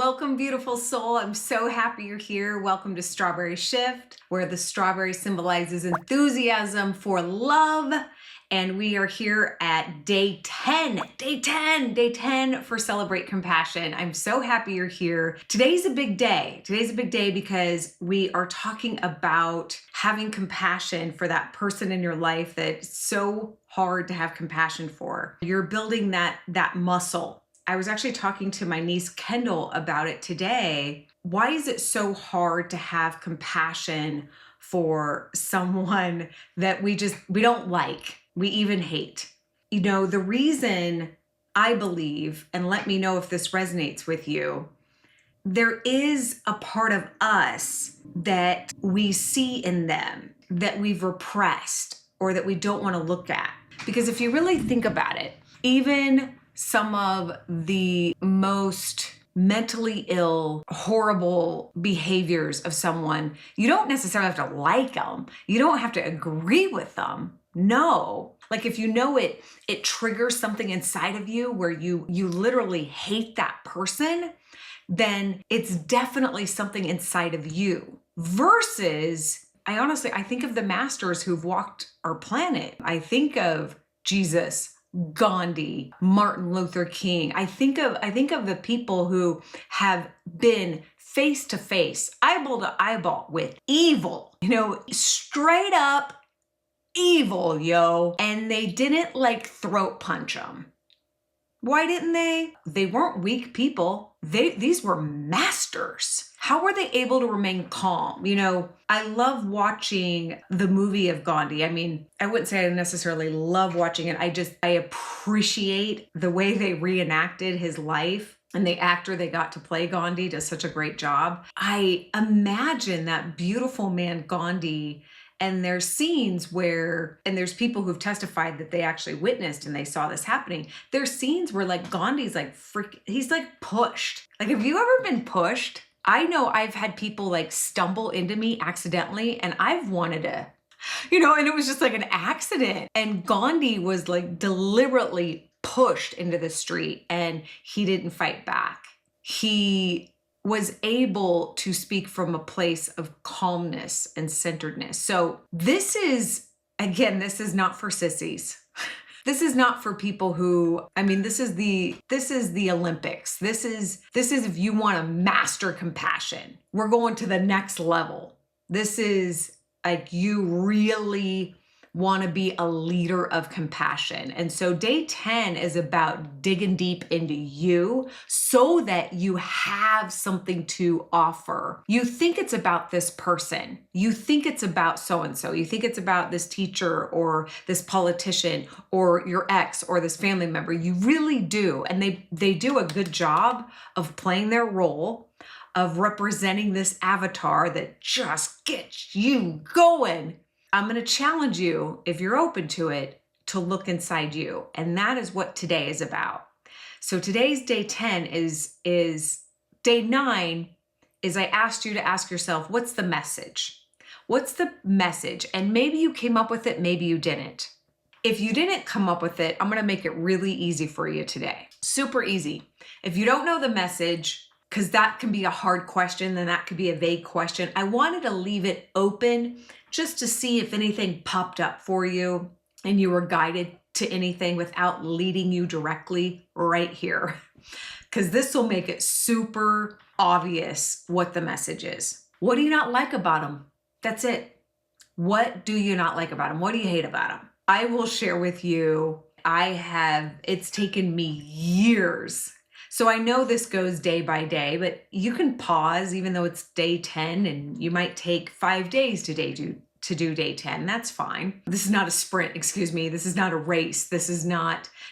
Welcome, beautiful soul. I'm so happy you're here. Welcome to Strawberry Shift, where the strawberry symbolizes enthusiasm for love. And we are here at day 10 for Celebrate Compassion. I'm so happy you're here. Today's a big day. Today's a big day because we are talking about having compassion for that person in your life that's so hard to have compassion for. You're building that muscle. I was actually talking to my niece Kendall about it today. Why is it so hard to have compassion for someone that we don't like, we even hate? You know, the reason I believe, and let me know if this resonates with you, there is a part of us that we see in them that we've repressed or that we don't want to look at. Because if you really think about it, even some of the most mentally ill, horrible behaviors of someone, you don't necessarily have to like them. You don't have to agree with them. No. Like if you know it triggers something inside of you where you literally hate that person, then it's definitely something inside of you. Versus, I think of the masters who've walked our planet. I think of Jesus, Gandhi, Martin Luther King. I think of the people who have been face to face, eyeball to eyeball with evil, straight up evil, yo. And they didn't throat punch them. Why didn't they? They weren't weak people. These were masters. How were they able to remain calm? I love watching the movie of Gandhi. I mean, I wouldn't say I necessarily love watching it. I appreciate the way they reenacted his life. And the actor they got to play Gandhi does such a great job. I imagine that beautiful man Gandhi. And there's scenes where, and there's people who've testified that they actually witnessed and they saw this happening. There's scenes where Gandhi's he's pushed. Have you ever been pushed? I know I've had people stumble into me accidentally and I've wanted to, and it was just an accident. And Gandhi was deliberately pushed into the street and he didn't fight back. He was able to speak from a place of calmness and centeredness. So this is not for sissies. This is not for people who, this is the Olympics. This is if you want to master compassion. We're going to the next level. This is you really want to be a leader of compassion. And so day 10 is about digging deep into you so that you have something to offer. You think it's about this person. You think it's about so-and-so. You think it's about this teacher or this politician or your ex or this family member. You really do. And they do a good job of playing their role, of representing this avatar that just gets you going. I'm going to challenge you, if you're open to it, to look inside you. And that is what today is about. So today's day 10 is day 9 is I asked you to ask yourself, what's the message? What's the message? And maybe you came up with it, maybe you didn't. If you didn't come up with it, I'm going to make it really easy for you today. Super easy. If you don't know the message, because that can be a hard question, then that could be a vague question. I wanted to leave it open just to see if anything popped up for you and you were guided to anything without leading you directly right here. Because this will make it super obvious what the message is. What do you not like about them? That's it. What do you not like about them? What do you hate about them? I will share with you, it's taken me years. So I know this goes day by day, but you can pause even though it's day 10 and you might take 5 days to do day 10. That's fine. This is not a sprint, excuse me. This is not a race.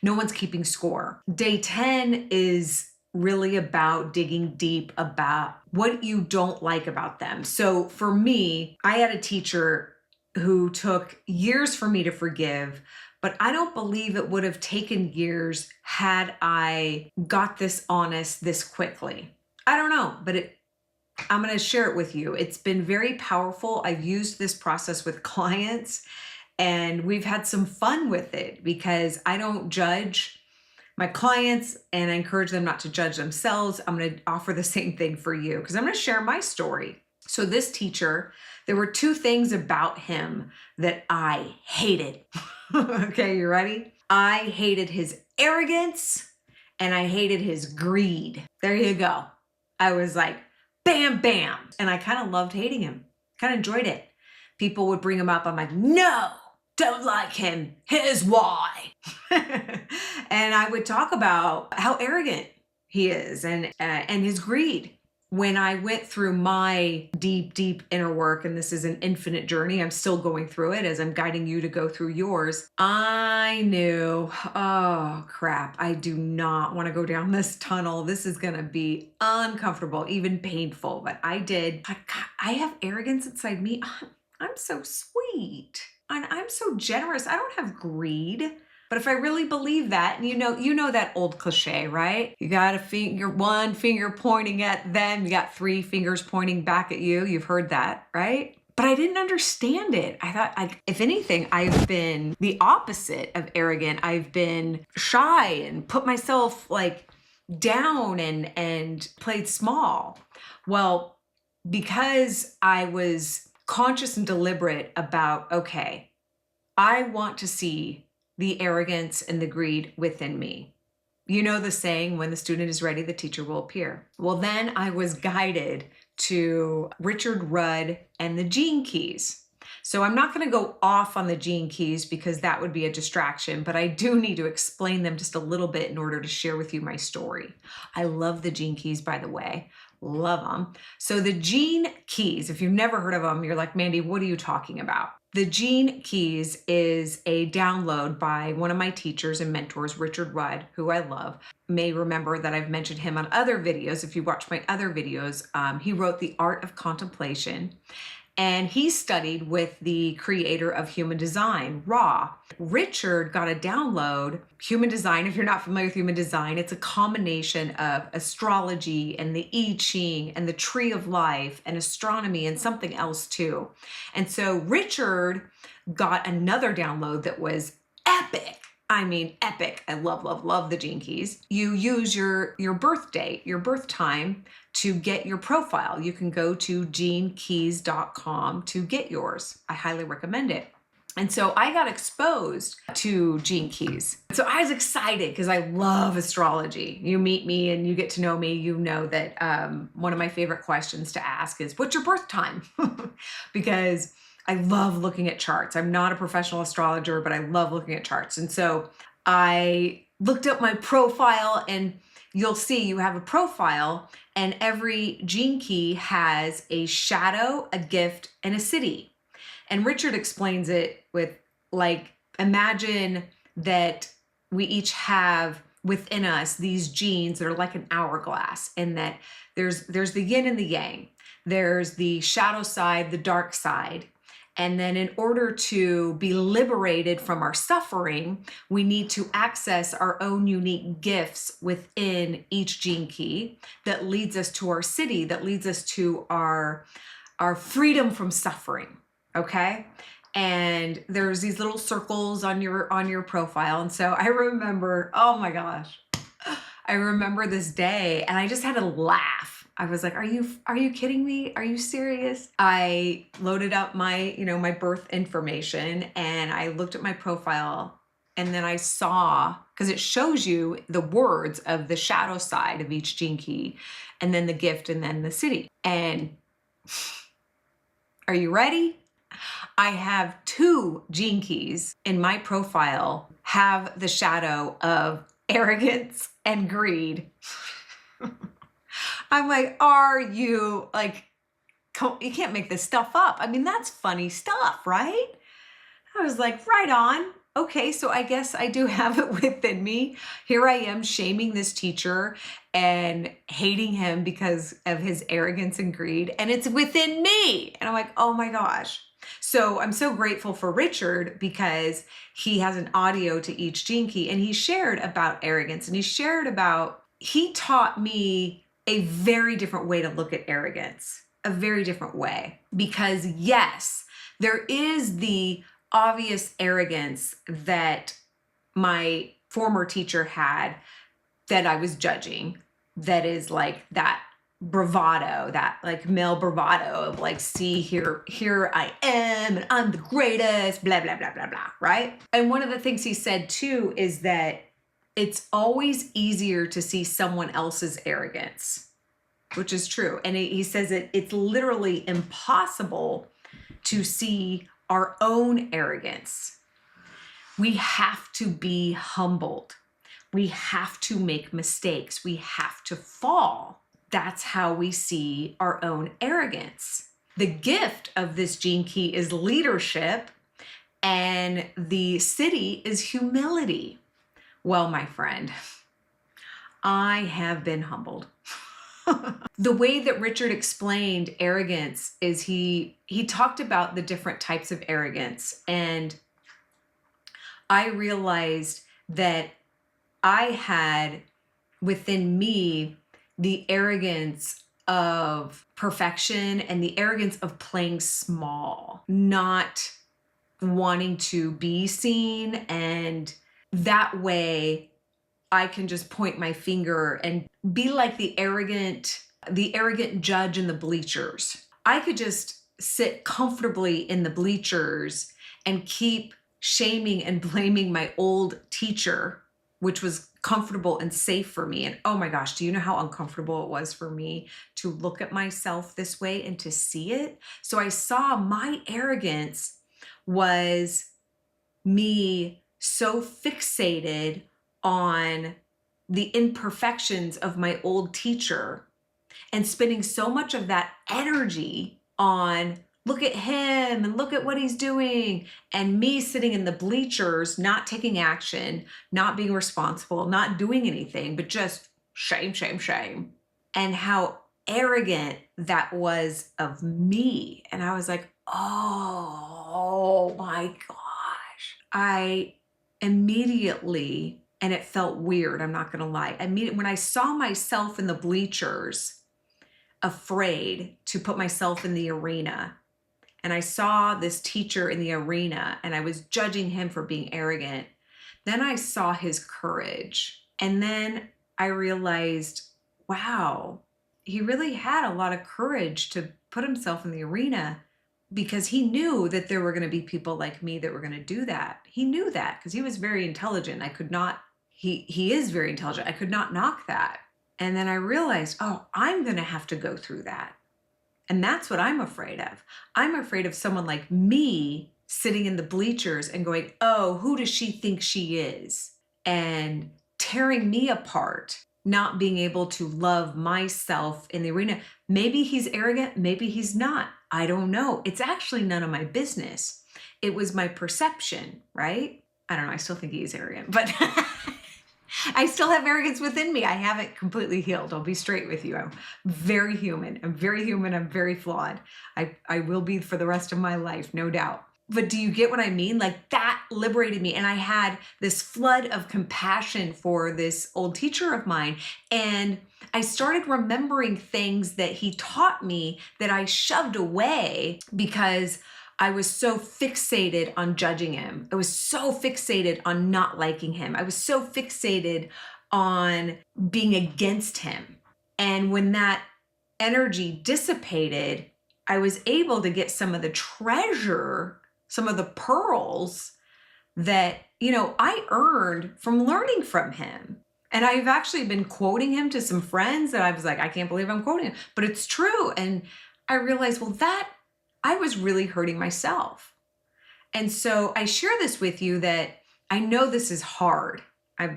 No one's keeping score. Day 10 is really about digging deep about what you don't like about them. So for me, I had a teacher who took years for me to forgive, but I don't believe it would have taken years had I got this honest this quickly. I don't know, but I'm going to share it with you. It's been very powerful. I've used this process with clients and we've had some fun with it because I don't judge. my clients and I encourage them not to judge themselves, I'm going to offer the same thing for you because I'm going to share my story. So this teacher, there were two things about him that I hated. Okay, you ready? I hated his arrogance and I hated his greed. There you go. I was like, bam, bam. And I kind of loved hating him, kind of enjoyed it. People would bring him up. I'm like, no, don't like him. Here's why. And I would talk about how arrogant he is and his greed. When I went through my deep, deep inner work, and this is an infinite journey, I'm still going through it as I'm guiding you to go through yours. I knew, oh crap, I do not want to go down this tunnel. This is going to be uncomfortable, even painful. But I did. I have arrogance inside me. I'm so sweet and I'm so generous. I don't have greed. But if I really believe that, and you know that old cliche, right? You got one finger pointing at them, you got three fingers pointing back at you. You've heard that, right? But I didn't understand it. I thought, if anything, I've been the opposite of arrogant. I've been shy and put myself like down and played small. Well, because I was conscious and deliberate about, okay, I want to see the arrogance and the greed within me. You know the saying, when the student is ready, the teacher will appear. Well, then I was guided to Richard Rudd and the Gene Keys. So I'm not going to go off on the Gene Keys because that would be a distraction, but I do need to explain them just a little bit in order to share with you my story. I love the Gene Keys, by the way. Love them. So the Gene Keys, if you've never heard of them, you're like, Mandy, what are you talking about? The Gene Keys is a download by one of my teachers and mentors, Richard Rudd, who I love. May remember that I've mentioned him on other videos. If you watch my other videos, he wrote The Art of Contemplation. And he studied with the creator of Human Design, Ra. Richard got a download. Human Design, if you're not familiar with Human Design, it's a combination of astrology and the I Ching and the Tree of Life and astronomy and something else too. And so Richard got another download that was epic. I mean, epic. I love, love, love the Gene Keys. You use your birth date, your birth time to get your profile. You can go to genekeys.com to get yours. I highly recommend it. And so I got exposed to Gene Keys. So I was excited because I love astrology. You meet me and you get to know me, you know that one of my favorite questions to ask is, what's your birth time? Because I love looking at charts. I'm not a professional astrologer, but I love looking at charts. And so I looked up my profile, and you'll see you have a profile, and every Gene Key has a shadow, a gift, and a city. And Richard explains it with, like, imagine that we each have within us these genes that are like an hourglass, and that there's the yin and the yang. There's the shadow side, the dark side. And then in order to be liberated from our suffering, we need to access our own unique gifts within each Gene Key that leads us to our city, that leads us to our freedom from suffering, okay? And there's these little circles on your profile. And so I remember, oh my gosh, I remember this day and I just had to laugh. I was like, are you kidding me? Are you serious? I loaded up my birth information and I looked at my profile, and then I saw, because it shows you the words of the shadow side of each Gene Key, and then the gift, and then the city. And are you ready? I have 2 Gene Keys in my profile have the shadow of arrogance and greed. I'm like, are you like, you can't make this stuff up. I mean, that's funny stuff, right? I was like, right on. Okay, so I guess I do have it within me. Here I am shaming this teacher and hating him because of his arrogance and greed, and it's within me. And I'm like, oh my gosh. So I'm so grateful for Richard because he has an audio to each Gene Key, and he shared about arrogance, and he taught me a very different way to look at arrogance, a very different way. Because yes, there is the obvious arrogance that my former teacher had that I was judging, that is like that bravado, that like male bravado of like, see, here I am, and I'm the greatest, blah, blah, blah, blah, blah, right? And one of the things he said too is that it's always easier to see someone else's arrogance, which is true. And he says it's literally impossible to see our own arrogance. We have to be humbled. We have to make mistakes. We have to fall. That's how we see our own arrogance. The gift of this gene key is leadership, and the city is humility. Well, my friend, I have been humbled. The way that Richard explained arrogance is he talked about the different types of arrogance, and I realized that I had within me the arrogance of perfection and the arrogance of playing small, not wanting to be seen, and that way I can just point my finger and be like the arrogant judge in the bleachers. I could just sit comfortably in the bleachers and keep shaming and blaming my old teacher, which was comfortable and safe for me. And oh my gosh, do you know how uncomfortable it was for me to look at myself this way and to see it? So I saw my arrogance was me so fixated on the imperfections of my old teacher and spending so much of that energy on look at him and look at what he's doing, and me sitting in the bleachers, not taking action, not being responsible, not doing anything, but just shame, shame, shame. And how arrogant that was of me. And I was like, oh my gosh. I immediately, and it felt weird, I'm not gonna lie. When I saw myself in the bleachers, afraid to put myself in the arena, and I saw this teacher in the arena and I was judging him for being arrogant, then I saw his courage. And then I realized, wow, he really had a lot of courage to put himself in the arena, because he knew that there were going to be people like me that were going to do that. He knew that because he was very intelligent. He is very intelligent. I could not knock that. And then I realized, oh, I'm going to have to go through that. And that's what I'm afraid of. I'm afraid of someone like me sitting in the bleachers and going, oh, who does she think she is? And tearing me apart, not being able to love myself in the arena. Maybe he's arrogant, maybe he's not. I don't know. It's actually none of my business. It was my perception, right? I don't know. I still think he is arrogant, but I still have arrogance within me. I haven't completely healed. I'll be straight with you. I'm very human. I'm very flawed. I will be for the rest of my life, no doubt. But do you get what I mean? Like, that liberated me. And I had this flood of compassion for this old teacher of mine. And I started remembering things that he taught me that I shoved away because I was so fixated on judging him. I was so fixated on not liking him. I was so fixated on being against him. And when that energy dissipated, I was able to get some of the treasure, some of the pearls that, I earned from learning from him. And I've actually been quoting him to some friends that I was like, I can't believe I'm quoting him, but it's true. And I realized, well, I was really hurting myself. And so I share this with you that I know this is hard, but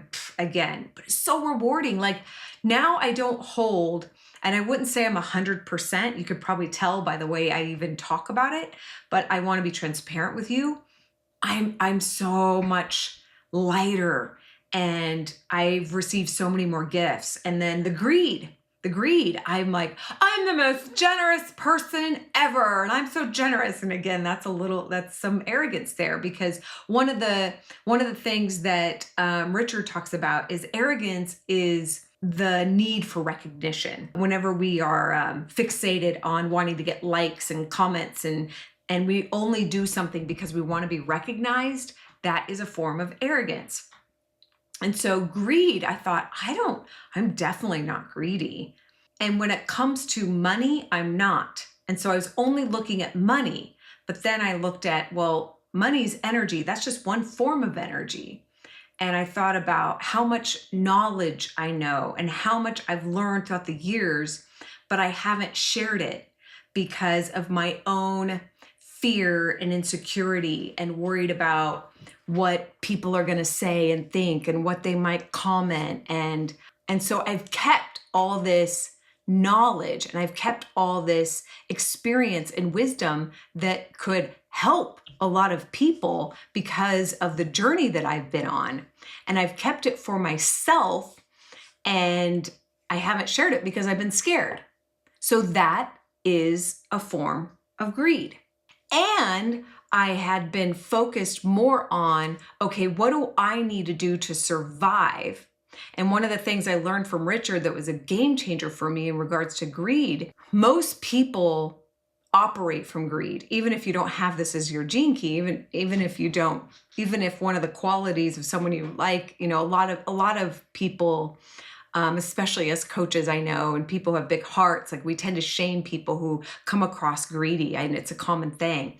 it's so rewarding. Like, now I don't hold, and I wouldn't say I'm 100%. You could probably tell by the way I even talk about it, but I want to be transparent with you. I'm so much lighter, and I've received so many more gifts. And then the greed, I'm like, I'm the most generous person ever. And I'm so generous. And again, that's some arrogance there, because one of the things that Richard talks about is arrogance is the need for recognition. Whenever we are fixated on wanting to get likes and comments, and we only do something because we want to be recognized, that is a form of arrogance. And so greed, I thought, I'm definitely not greedy. And when it comes to money, I'm not. And so I was only looking at money, but then I looked at, well, money's energy. That's just one form of energy. And I thought about how much knowledge I know and how much I've learned throughout the years, but I haven't shared it because of my own fear and insecurity and worried about what people are going to say and think and what they might comment. And so I've kept all this knowledge and I've kept all this experience and wisdom that could help a lot of people because of the journey that I've been on. And I've kept it for myself and I haven't shared it because I've been scared. So that is a form of greed. And I had been focused more on, okay, what do I need to do to survive? And one of the things I learned from Richard that was a game changer for me in regards to greed, most people operate from greed, even if you don't have this as your gene key, even if one of the qualities of someone you like, a lot of people, especially as coaches, I know, and people who have big hearts, like we tend to shame people who come across greedy, and it's a common thing.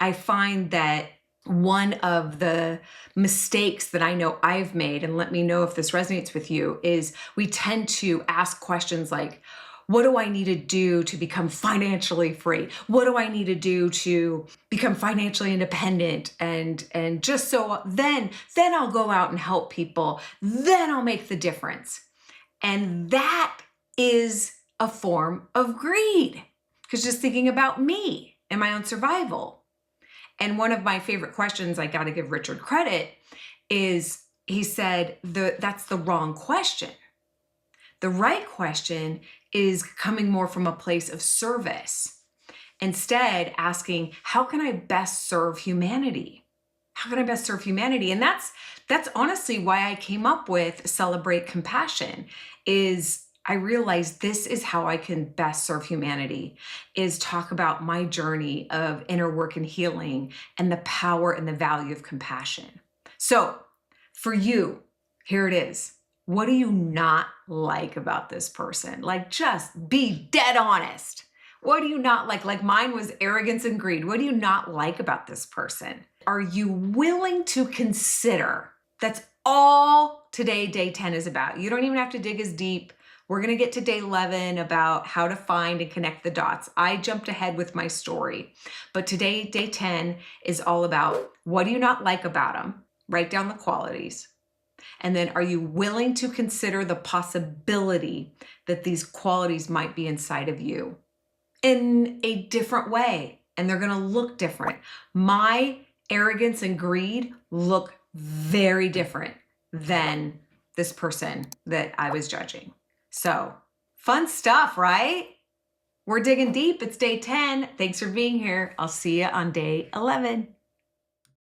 I find that one of the mistakes that I know I've made, and let me know if this resonates with you, is we tend to ask questions like, what do I need to do to become financially free? What do I need to do to become financially independent? And just so then I'll go out and help people. Then I'll make the difference. And that is a form of greed, because just thinking about me and my own survival. And one of my favorite questions, I got to give Richard credit, is he said, that's the wrong question. The right question is coming more from a place of service. Instead, asking, how can I best serve humanity? How can I best serve humanity? And that's honestly why I came up with Celebrate Compassion, is I realized this is how I can best serve humanity, is talk about my journey of inner work and healing and the power and the value of compassion. So for you, here it is. What do you not like about this person? Like, just be dead honest. What do you not like? Like mine was arrogance and greed. What do you not like about this person? Are you willing to consider? That's all today, day 10 is about. You don't even have to dig as deep. We're going to get to day 11 about how to find and connect the dots. I jumped ahead with my story, but today, day 10 is all about, what do you not like about them? Write down the qualities. And then, are you willing to consider the possibility that these qualities might be inside of you in a different way? And they're going to look different. My arrogance and greed look very different than this person that I was judging. So, fun stuff, right? We're digging deep. It's day 10. Thanks for being here. I'll see you on day 11.